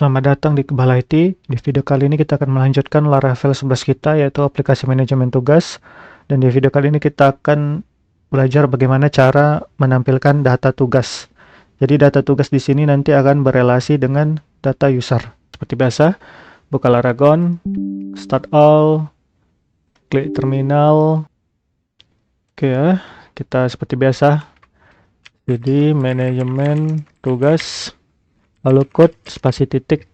Selamat datang di Kebal IT. Di video kali ini kita akan melanjutkan Laravel 11 kita, yaitu aplikasi manajemen tugas. Dan di video kali ini kita akan belajar bagaimana cara menampilkan data tugas. Jadi data tugas di sini nanti akan berelasi dengan data user. Seperti biasa, buka Laragon, start all, klik terminal. Oke ya, kita seperti biasa. Jadi manajemen tugas, lalu code spasi titik.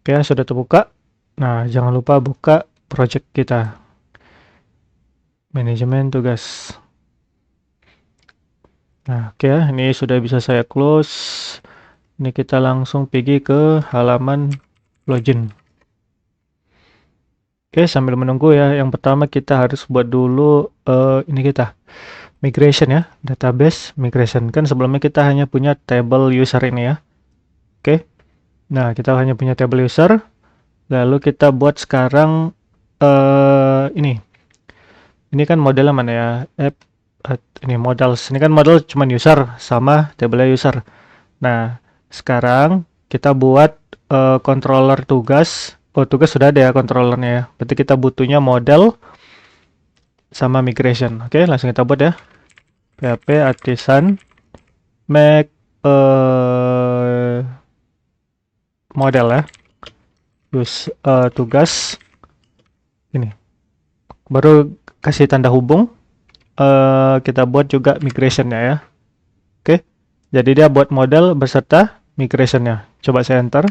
Oke, sudah terbuka. Nah, jangan lupa buka project kita. Manajemen tugas. Nah, oke ya, ini sudah bisa saya close. Ini kita langsung pergi ke halaman login. Oke, sambil menunggu ya, yang pertama kita harus buat dulu ini kita migration ya, database migration. Kan sebelumnya kita hanya punya table user ini ya. Oke. Nah, kita hanya punya table user. Lalu kita buat sekarang ini kan modelnya mana ya? Ini models. Ini kan model cuma user sama table user. Nah, sekarang kita buat controller tugas. Oh, tugas sudah ada ya controllernya ya. Berarti kita butuhnya model sama migration. Oke, langsung kita buat ya. PHP artisan make model ya. Use tugas ini. Baru kasih tanda hubung. Kita buat juga migrationnya ya. Oke, jadi dia buat model beserta migrationnya. Coba saya enter.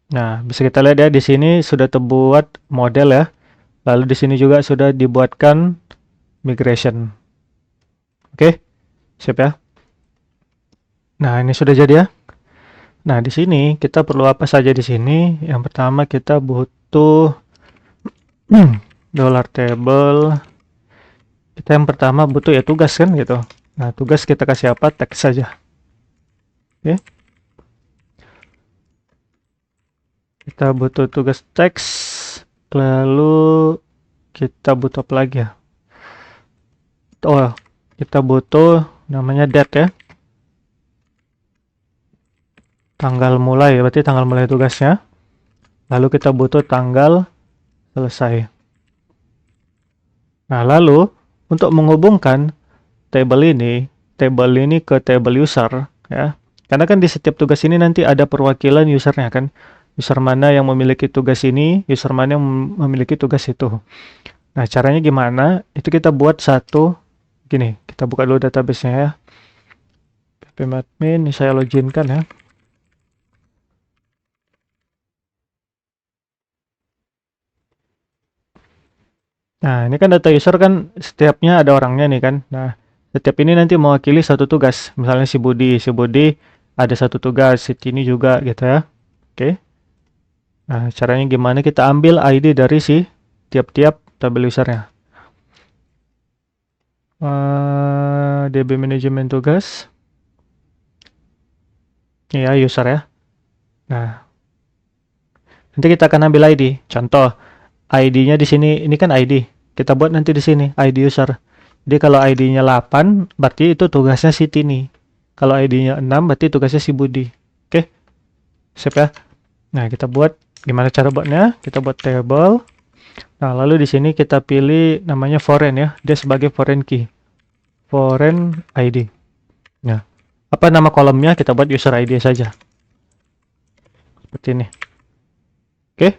Nah, bisa kita lihat ya, di sini sudah terbuat model ya. Lalu di sini juga sudah dibuatkan migration. Oke, siap ya. Nah, ini sudah jadi ya. Nah, di sini kita perlu apa saja di sini? Yang pertama kita butuh dollar table. Kita yang pertama butuh ya tugas kan gitu. Nah, tugas kita kasih apa? Teks saja. Oke. Kita butuh tugas teks. Lalu kita butuh apa lagi ya? Oh, kita butuh namanya date ya. Tanggal mulai, berarti tanggal mulai tugasnya. Lalu kita butuh tanggal selesai. Nah, lalu untuk menghubungkan table ini ke table user ya. Karena kan di setiap tugas ini nanti ada perwakilan usernya kan. User mana yang memiliki tugas ini, user mana yang memiliki tugas itu. Nah, caranya gimana? Itu kita buat satu gini. Kita buka dulu database-nya ya. php-admin, ini saya login kan ya. Nah, ini kan data user kan setiapnya ada orangnya nih kan. Nah, setiap ini nanti mewakili satu tugas. Misalnya si Budi ada satu tugas, si Tini juga gitu ya. Oke. Nah, caranya gimana? Kita ambil ID dari si tiap-tiap tabel usernya. DB manajemen tugas. Ini ya user ya. Nah, nanti kita akan ambil ID. Contoh, ID-nya di sini, ini kan ID. Kita buat nanti di sini, ID user. Jadi kalau ID-nya 8, berarti itu tugasnya si Tini. Kalau ID-nya 6, berarti tugasnya si Budi. Oke? Siap ya? Nah, kita buat, gimana cara buatnya? Kita buat table. Nah, lalu di sini kita pilih namanya foreign ya. Dia sebagai foreign key. Foreign ID. Nah, apa nama kolomnya? Kita buat user ID saja. Seperti ini. Oke?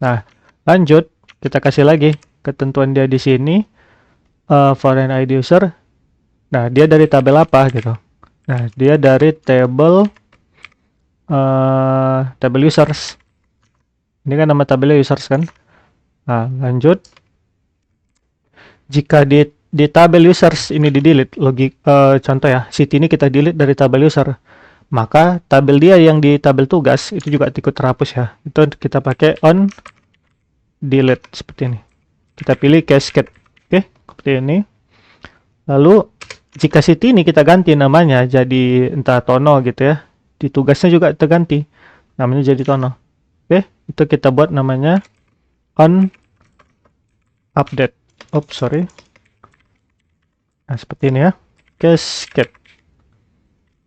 Nah, lanjut. Kita kasih lagi ketentuan dia di sini. Foreign ID user. Nah, dia dari tabel apa gitu. Nah, dia dari table users. Ini kan nama tabelnya users kan. Nah, lanjut. Jika di tabel users ini di delete, contoh ya, sheet ini kita delete dari tabel user, maka tabel dia yang di tabel tugas itu juga ikut terhapus ya. Itu kita pakai on delete seperti ini. Kita pilih cascade. Oke, seperti ini. Lalu jika sheet ini kita ganti namanya jadi entah Tono gitu ya. Di tugasnya juga terganti. Namanya jadi Tono. Oke, itu kita buat namanya on update. Oops, sorry. Nah, seperti ini ya. Cascade.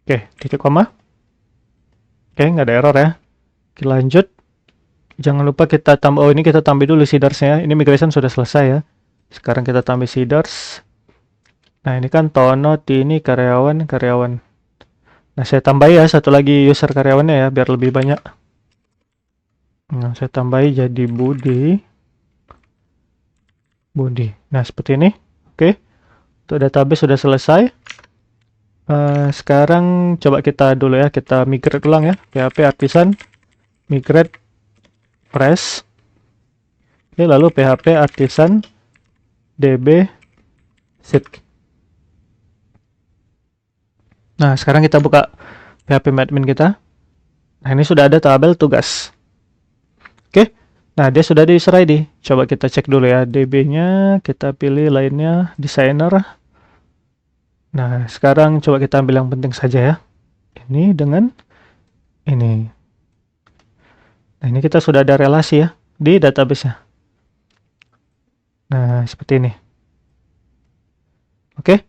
Oke, titik koma. Oke, nggak ada error ya. Oke, lanjut. Jangan lupa kita tambah, oh ini kita tambah dulu seeders-nya. Ini migration sudah selesai ya. Sekarang kita tambah seeders. Nah, ini kan Tono, Tini, karyawan. Nah, saya tambah ya satu lagi user karyawannya ya, biar lebih banyak. Nah, saya tambahi jadi Budi. Nah, seperti ini. Oke, untuk database sudah selesai. Sekarang coba kita dulu ya, kita migrate ulang ya. PHP artisan, migrate press. Oke, lalu PHP artisan db sit. Nah, sekarang kita buka PHP admin kita. Nah, ini sudah ada tabel tugas. Oke. Nah, dia sudah di user ID. Coba kita cek dulu ya. DB-nya, kita pilih lainnya, designer. Nah, sekarang coba kita ambil yang penting saja ya. Ini dengan ini. Nah, ini kita sudah ada relasi ya di database-nya. Nah, seperti ini. Oke.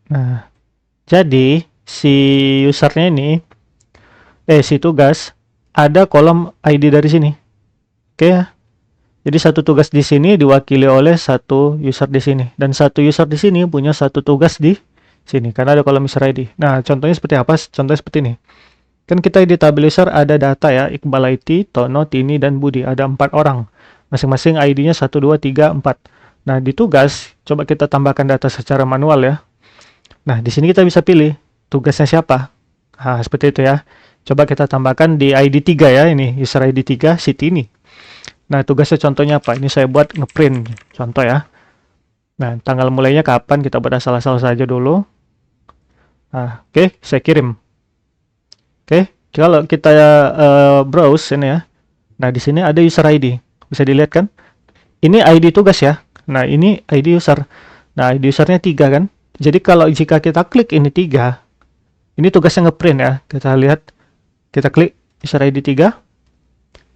Nah, jadi si usernya ini, si tugas, ada kolom ID dari sini. Oke ya. Jadi satu tugas di sini diwakili oleh satu user di sini. Dan satu user di sini punya satu tugas di sini. Karena ada kolom user ID. Nah, contohnya seperti apa? Contohnya seperti ini. Kan kita di tabel user ada data ya. Iqbal IT, Tono, Tini, dan Budi. Ada 4 orang. Masing-masing ID-nya 1, 2, 3, 4. Nah, di tugas, coba kita tambahkan data secara manual ya. Nah, di sini kita bisa pilih tugasnya siapa. Nah, seperti itu ya. Coba kita tambahkan di ID 3 ya. Ini user ID 3, si Tini. Nah, tugasnya contohnya apa? Ini saya buat ngeprint, contoh ya. Nah, tanggal mulainya kapan? Kita buat asal-asal saja dulu. Nah, oke, saya kirim. Oke, kalau kita browse ini ya. Nah, di sini ada user ID. Bisa dilihat kan? Ini ID tugas ya. Nah, ini ID user. Nah, ID usernya 3 kan? Jadi kalau jika kita klik ini 3, ini tugasnya ngeprint ya. Kita lihat, kita klik user ID 3.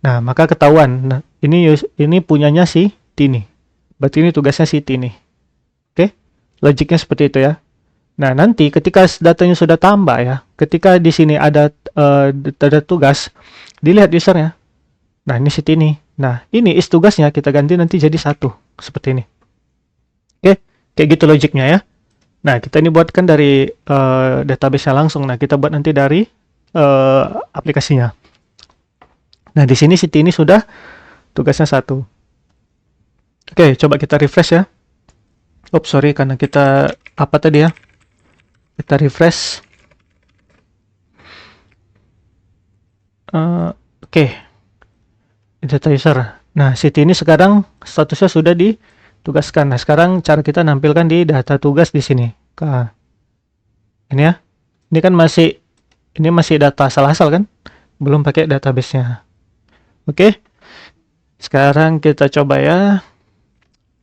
Nah, maka ketahuan. Nah, ini punyanya si Tini. Berarti ini tugasnya si Tini. Oke, logiknya seperti itu ya. Nah, nanti ketika datanya sudah tambah ya, ketika di sini ada tugas, dilihat usernya. Nah, ini si Tini. Nah, ini is tugasnya kita ganti nanti jadi 1. Seperti ini. Oke, kayak gitu logiknya ya. Nah, kita ini buatkan dari database-nya langsung. Nah, kita buat nanti dari aplikasinya. Nah, di sini si Tini sudah tugasnya 1. Oke, coba kita refresh ya. Oops, sorry, karena kita apa tadi ya? Kita refresh. Oke. Data user. Nah, si Tini sekarang statusnya sudah ditugaskan. Nah, sekarang cara kita nampilkan di data tugas di sini. Ini ya. Ini kan masih data asal-asal kan? Belum pakai database-nya. Oke. Sekarang kita coba ya.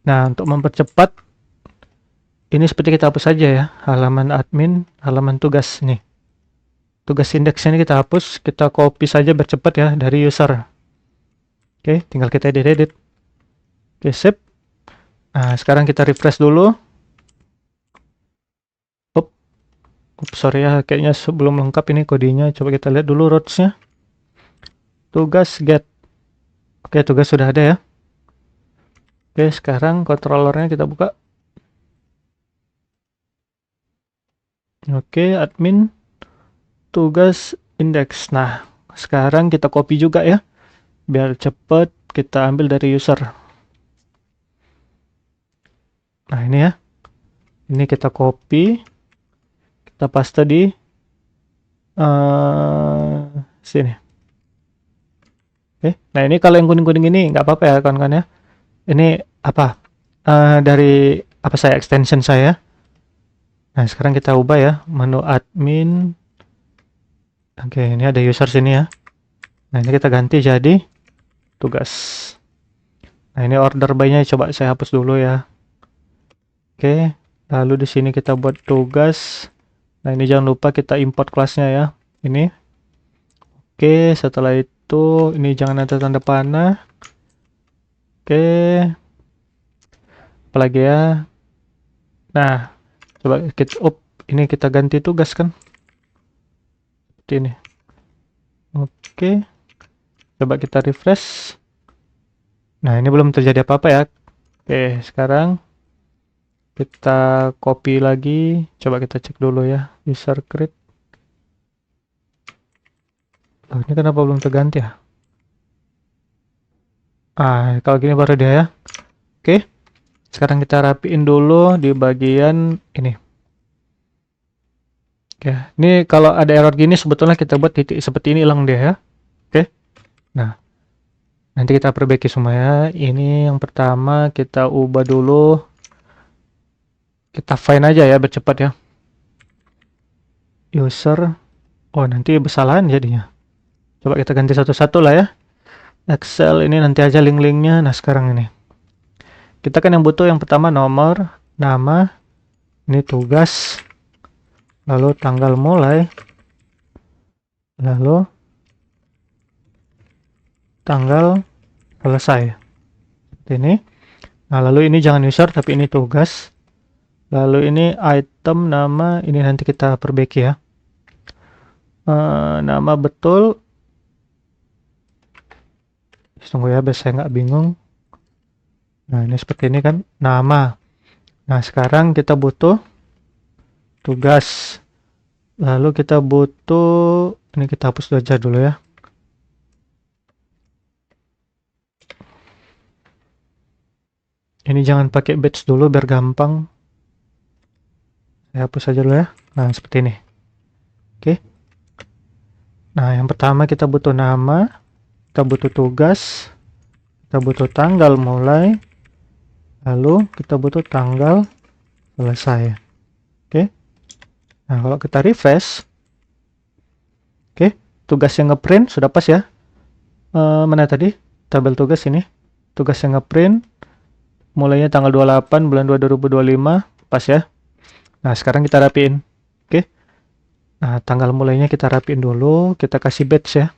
Nah, untuk mempercepat, ini seperti kita hapus saja ya. Halaman admin, halaman tugas nih. Tugas indeksnya ini kita hapus. Kita copy saja bercepat ya dari user. Oke, tinggal kita edit. Oke, save. Nah, sekarang kita refresh dulu. Sorry ya, kayaknya sebelum lengkap ini kodenya. Coba kita lihat dulu routes-nya. Tugas get. Oke, tugas sudah ada ya. Oke, sekarang controllernya kita buka. Oke, admin, tugas, index. Nah, sekarang kita copy juga ya. Biar cepet, kita ambil dari user. Nah, ini ya. Ini kita copy. Kita paste di sini. Oke, nah ini kalau yang kuning-kuning ini nggak apa-apa ya kawan-kawan ya. Ini apa? Dari apa saya extension saya. Nah, sekarang kita ubah ya, menu admin. Oke, ini ada user sini ya. Nah, ini kita ganti jadi tugas. Nah, ini order by-nya coba saya hapus dulu ya. Oke, lalu di sini kita buat tugas. Nah, ini jangan lupa kita import kelasnya ya. Ini. Oke, setelah itu ini jangan ada tanda panah. Oke. Apalagi ya. Nah, coba kita ini kita ganti tugas kan. Seperti ini. Oke. Coba kita refresh. Nah, ini belum terjadi apa-apa ya. Oke, sekarang kita copy lagi. Coba kita cek dulu ya. User create. Oh, ini kenapa belum terganti ya? Kalau gini baru dia ya. Oke. Sekarang kita rapiin dulu di bagian ini. Oke, ini kalau ada error gini sebetulnya kita buat titik seperti ini hilang dia ya. Oke. Nah, nanti kita perbaiki semua ya. Ini yang pertama kita ubah dulu. Kita find aja ya, bercepat ya. User. Oh, nanti kesalahan jadinya. Coba kita ganti satu-satu lah ya. Excel ini nanti aja link-linknya. Nah, sekarang ini. Kita kan yang butuh yang pertama nomor, nama, ini tugas, lalu tanggal mulai, lalu tanggal selesai. Seperti ini. Nah, lalu ini jangan user tapi ini tugas. Lalu ini item, nama, ini nanti kita perbaiki ya. Nama betul. Tunggu ya, biar saya nggak bingung. Nah, ini seperti ini kan, nama. Nah, sekarang kita butuh tugas. Lalu kita butuh, ini kita hapus aja dulu ya. Ini jangan pakai batch dulu biar gampang. Saya hapus aja dulu ya. Nah, seperti ini. Oke. Nah, yang pertama kita butuh nama, kita butuh tugas, kita butuh tanggal mulai, lalu kita butuh tanggal selesai. Oke. Nah, kalau kita refresh, oke, tugas yang ngeprint sudah pas ya. Mana tadi? Tabel tugas ini. Tugas yang ngeprint mulainya tanggal 28 bulan 2 2025, pas ya. Nah, sekarang kita rapiin. Oke. Nah, tanggal mulainya kita rapiin dulu, kita kasih batch ya.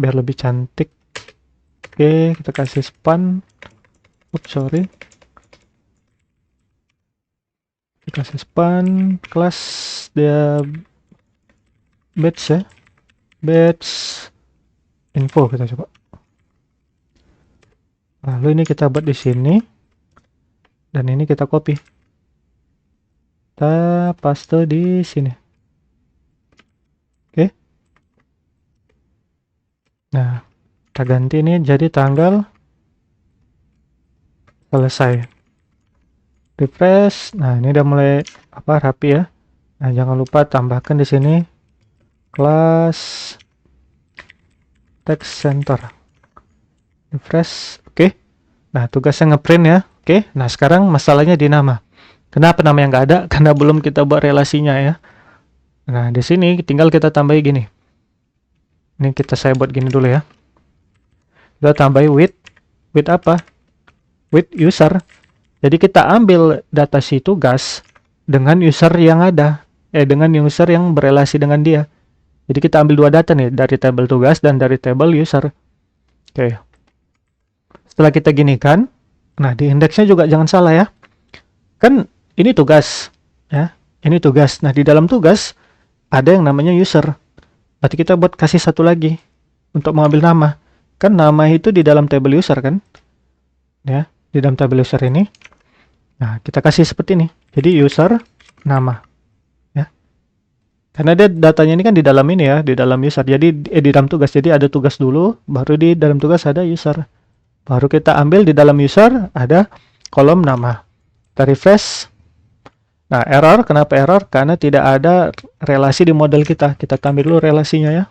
Biar lebih cantik. Oke, kita kasih span. Oops, sorry. Kita kasih span, kelas dia batch ya. Batch info kita coba. Lalu ini kita buat di sini. Dan ini kita copy. Kita paste di sini. Oke. Nah, kita ganti ini jadi tanggal selesai. Refresh. Nah, ini udah mulai rapi ya. Nah, jangan lupa tambahkan di sini kelas text center. Refresh. Oke. Nah, tugasnya ngeprint ya. Oke. Nah, sekarang masalahnya di nama. Kenapa namanya nggak ada? Karena belum kita buat relasinya ya. Nah, di sini tinggal kita tambahin gini. Ini saya buat gini dulu ya. Kita tambahin with apa? With user. Jadi kita ambil data si tugas dengan user yang ada. Dengan user yang berelasi dengan dia. Jadi kita ambil dua data nih, dari tabel tugas dan dari tabel user. Oke. Setelah kita ginikan, nah di indeksnya juga jangan salah ya. Kan ini tugas ya. Ini tugas. Nah, di dalam tugas ada yang namanya user. Berarti kita buat kasih satu lagi untuk mengambil nama. Kan nama itu di dalam tabel user kan? Ya, di dalam tabel user ini. Nah, kita kasih seperti ini. Jadi user nama. Ya. Karena dia datanya ini kan di dalam ini ya, di dalam user. Jadi di dalam tugas. Jadi ada tugas dulu, baru di dalam tugas ada user. Baru kita ambil di dalam user ada kolom nama. Kita refresh. Nah, error. Kenapa error? Karena tidak ada relasi di model kita. Kita ambil dulu relasinya ya.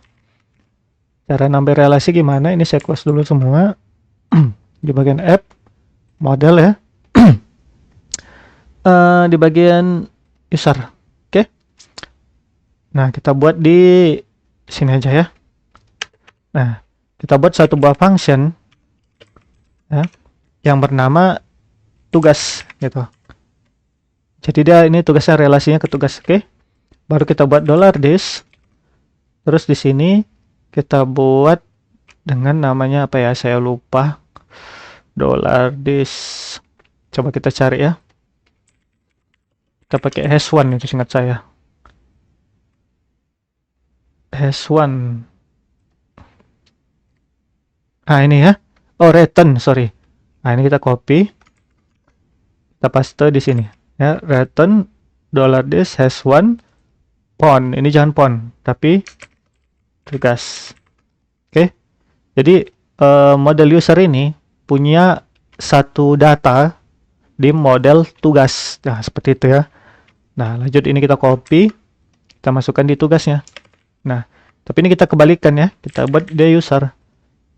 Cara nambah relasi gimana? Ini saya close dulu semua. Di bagian app, model ya. Di bagian user. Oke. Nah, kita buat di sini aja ya. Nah, kita buat satu buah function ya, yang bernama tugas gitu. Jadi dia ini tugasnya relasinya ke tugas, oke? Baru kita buat $this. Terus di sini kita buat dengan namanya apa ya? Saya lupa. $this. Coba kita cari ya. Kita pakai hash1 itu singkat saya. Hash1. Nah, ini ya. Oh, return, sorry. Nah, ini kita copy. Kita paste di sini. Ya, return $this hash1 pon. Ini jangan pon, tapi tugas. Oke. Jadi model user ini punya satu data di model tugas. Nah, seperti itu ya. Nah, lanjut ini kita copy, kita masukkan di tugasnya. Nah, tapi ini kita kebalikan ya. Kita buat dia user.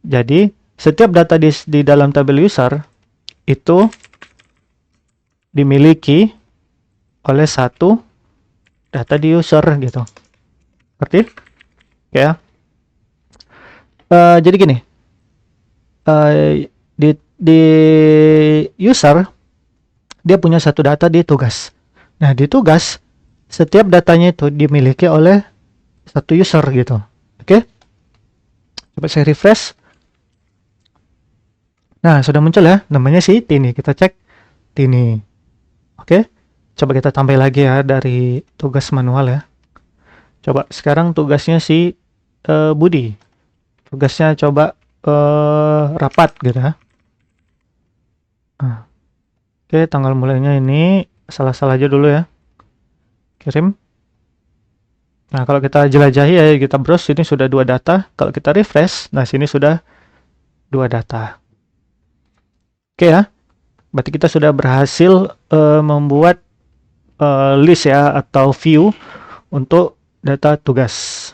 Jadi, setiap data di dalam tabel user itu dimiliki oleh satu data di user gitu. Ngerti? Ya. Jadi gini. Di user dia punya satu data di tugas. Nah, di tugas setiap datanya itu dimiliki oleh satu user gitu. Oke? Coba saya refresh. Nah, sudah muncul ya, namanya si Tini. Kita cek Tini. Oke? Coba kita tambah lagi ya dari tugas manual ya. Coba sekarang tugasnya si Budi. Tugasnya coba rapat gitu ya. Nah. Oke, tanggal mulainya ini salah-salah aja dulu ya. Kirim. Nah, kalau kita jelajahi ya, kita browse, ini sudah 2 data. Kalau kita refresh, nah sini sudah 2 data. Oke ya, berarti kita sudah berhasil membuat list ya atau view untuk data tugas.